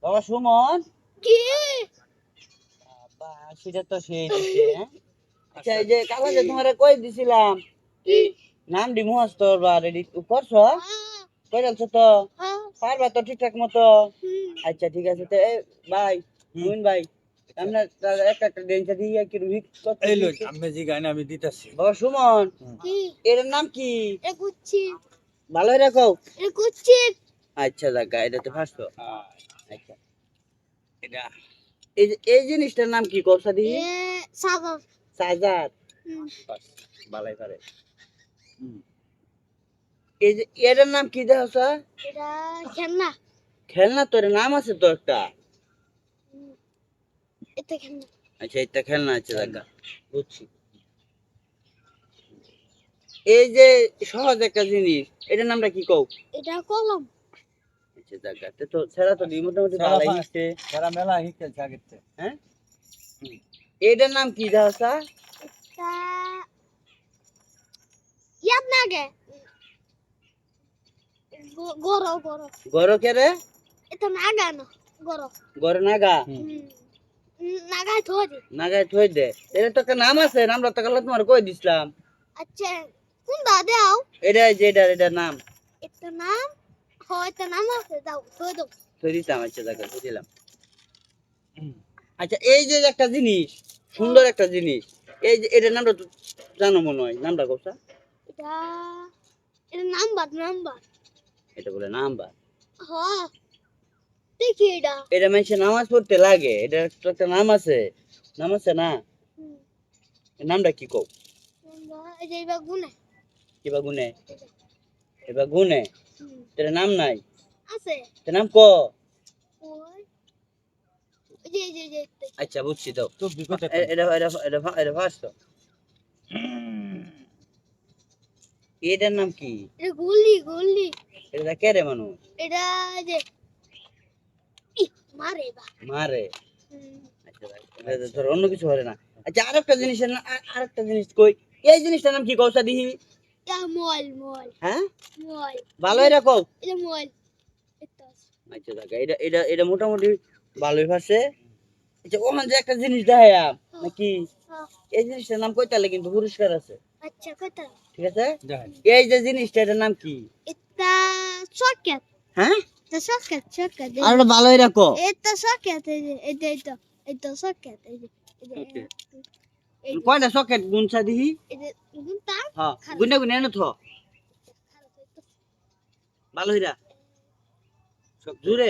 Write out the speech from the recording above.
বাবা সুমন কি বাবা সেটা তো সেই দিছে হ্যাঁ আচ্ছা এই যে কালা যে তোমারে কই দিছিলাম কি নাম দি মুখস্থ বা রেডি করছো কই যাচ্ছ তো পারবা তো ঠিকঠাক মতো আচ্ছা ঠিক আছে তো ভাই মুইন ভাই আমরা একটা একটা ডেঞ্চা দিয়ে কি রুহিত এই লো আমি জি গানে আমি দিতাছি বাবা সুমন কি এর নাম কি এ কুচ্ছি ভালো রাখো এ কুচ্ছি আচ্ছা দেখা এটা তো ফার্স্ট আচ্ছা এটা এই জিনিসটার নাম কি করছা দি এ সাগর সাজার বাস ভালাই পারে এই যে এটার নাম কি দেওয়া এটা খেলনা খেলনা তোর নাম আছে তো একটা এটা খেলনা আচ্ছা এটা খেলনা আছে দেখা বুঝছি এই যে সহজ একটা জিনিস এটার নামটা কি কও এটা কলম আচ্ছা দেখা তো ছেড়া তো মোটামুটি ভালাই হিসছে যারা মেলা হিকে জাগিতে হ্যাঁ এটার নাম কি দেওয়া এটা ইয়াদ না গে গরো গরো গরো কে রে এটা নাগা না গরো গরো নাগা নাগা থোড়ি নাগায় থই দে এটা তো একটা নাম আছে নামটা তো কাল তোমার কই দিছিলাম আচ্ছা কোন দা দাও এটা যে এটার নাম এটা নাম হয় এটা নাম আছে দাও থই দাও থই দিতাম আচ্ছা দেখা থই দিলাম আচ্ছা এই যে একটা জিনিস সুন্দর একটা জিনিস এই যে এটার নামটা তো জানো মনে হয় নামটা কোসা এটা এটা নাম্বার নাম্বার এটা বলে নাম্বার হ্যাঁ দেখি এটা এটা মানুষের নামাজ পড়তে লাগে এটা তো একটা নাম আছে না এর নামটা কি কও এই যে এবার গুনে কিবা গুনে এবার গুনে তোর নাম নাই আছে তোর নাম ক ওই এই যে আচ্ছা বুঝছি তো তো বিপদে এটা ফার্স্ট এটার নাম কি এটা গুলি গুলি এটা কে রে মানুষ এটা যে মারে বা মারে আচ্ছা এটা তোর অন্য কিছু হবে না আচ্ছা আরেকটা জিনিস কই এই জিনিসটার নাম কি কওছা দিহি এটা মল মল হ্যাঁ মল ভালোই রাখো এটা মল এটা আচ্ছা দেখা এটা মোটামুটি ভালোই পারছে আচ্ছা ওখানে যে একটা জিনিস দেখায়া নাকি এই জিনিসটার নাম কইতালে কিন্তু পুরস্কার আছে আচ্ছা কত ঠিক আছে দেখেন এই যে জিনিসটা এটার নাম কি এটা সকেট হ্যাঁ এটা সকেট সকেট আর ওটা ভালোই রাখো এটা সকেট এই যে এটা সকেট এই যে কয়টা সকেট গুনছা দিহি এটা গুনতা হ্যাঁ গুনে গুনে এনে থো ভালো হইরা সব জুড়ে